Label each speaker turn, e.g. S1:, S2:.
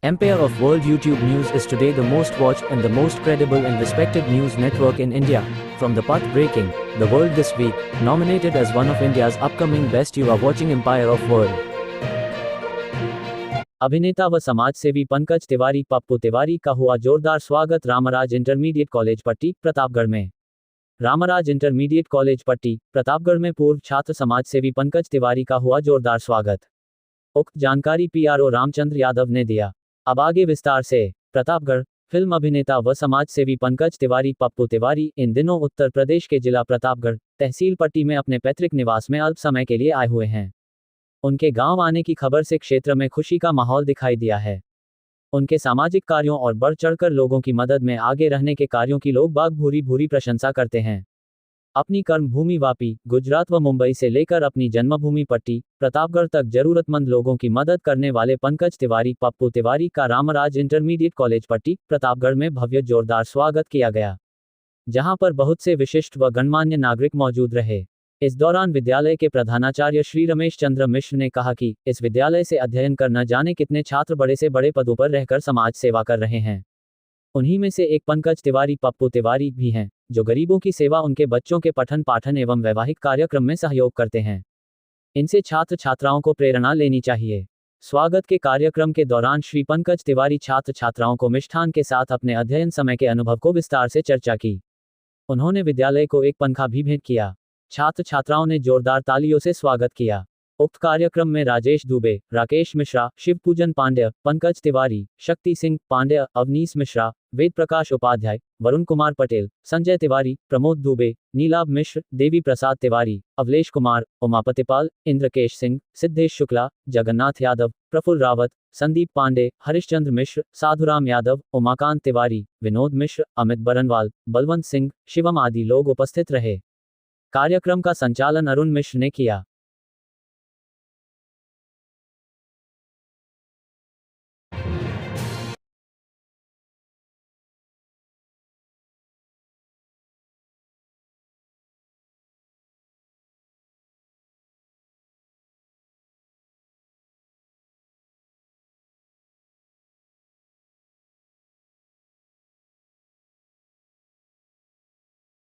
S1: Empire of World YouTube News is today the most watched and the most credible and respected news network in India. From the path-breaking, The World this week, nominated as one of India's upcoming best, you are watching Empire of World. अभिनेता व समाजसेवी पंकज तिवारी पप्पू तिवारी का हुआ जोरदार स्वागत Ramraj intermediate college पट्टी, प्रतापगढ़ में। Ramraj intermediate college पट्टी, प्रतापगढ़ में पूर्व छात्र समाजसेवी पंकज तिवारी का हुआ जोरदार स्वागत। उक्त जानकारी पीआरओ रामचंद्र यादव ने दिया। अब आगे विस्तार से। प्रतापगढ़। फिल्म अभिनेता व समाजसेवी पंकज तिवारी पप्पू तिवारी इन दिनों उत्तर प्रदेश के जिला प्रतापगढ़, तहसील पट्टी में अपने पैतृक निवास में अल्प समय के लिए आए हुए हैं। उनके गांव आने की खबर से क्षेत्र में खुशी का माहौल दिखाई दिया है। उनके सामाजिक कार्यों और बढ़ चढ़कर लोगों की मदद में आगे रहने के कार्यों की लोग बाग भूरी भूरी प्रशंसा करते हैं। अपनी कर्मभूमि वापी, गुजरात व मुंबई से लेकर अपनी जन्मभूमि पट्टी, प्रतापगढ़ तक जरूरतमंद लोगों की मदद करने वाले पंकज तिवारी पप्पू तिवारी का रामराज इंटरमीडिएट कॉलेज पट्टी, प्रतापगढ़ में भव्य जोरदार स्वागत किया गया, जहां पर बहुत से विशिष्ट व गणमान्य नागरिक मौजूद रहे। इस दौरान विद्यालय के प्रधानाचार्य श्री रमेश चंद्र मिश्र ने कहा कि इस विद्यालय से अध्ययन कर न जाने कितने छात्र बड़े से बड़े पदों पर रहकर समाज सेवा कर रहे हैं। उन्हीं में से एक पंकज तिवारी पप्पू तिवारी भी हैं, जो गरीबों की सेवा, उनके बच्चों के पठन पाठन एवं वैवाहिक कार्यक्रम में सहयोग करते हैं। इनसे छात्र छात्राओं को प्रेरणा लेनी चाहिए। स्वागत के कार्यक्रम के दौरान श्री पंकज तिवारी छात्र छात्राओं को मिष्ठान के साथ अपने अध्ययन समय के अनुभव को विस्तार से चर्चा की। उन्होंने विद्यालय को एक पंखा भी भेंट किया। छात्र छात्राओं ने जोरदार तालियों से स्वागत किया। उक्त कार्यक्रम में राजेश दुबे, राकेश मिश्रा, शिवपूजन पांड्य, पंकज तिवारी, शक्ति सिंह पांड्य, अवनीश मिश्रा, वेद प्रकाश उपाध्याय, वरुण कुमार पटेल, संजय तिवारी, प्रमोद दुबे, नीलाभ मिश्र, देवी प्रसाद तिवारी, अवलेश कुमार, उमापतिपाल, इंद्रकेश सिंह, सिद्धेश शुक्ला, जगन्नाथ यादव, प्रफुल्ल रावत, संदीप पांडे, हरिश्चंद्र मिश्र, साधुराम यादव, उमाकांत तिवारी, विनोद मिश्र, अमित बरनवाल, बलवंत सिंह, शिवम आदि लोग उपस्थित रहे। कार्यक्रम का संचालन अरुण मिश्र ने किया।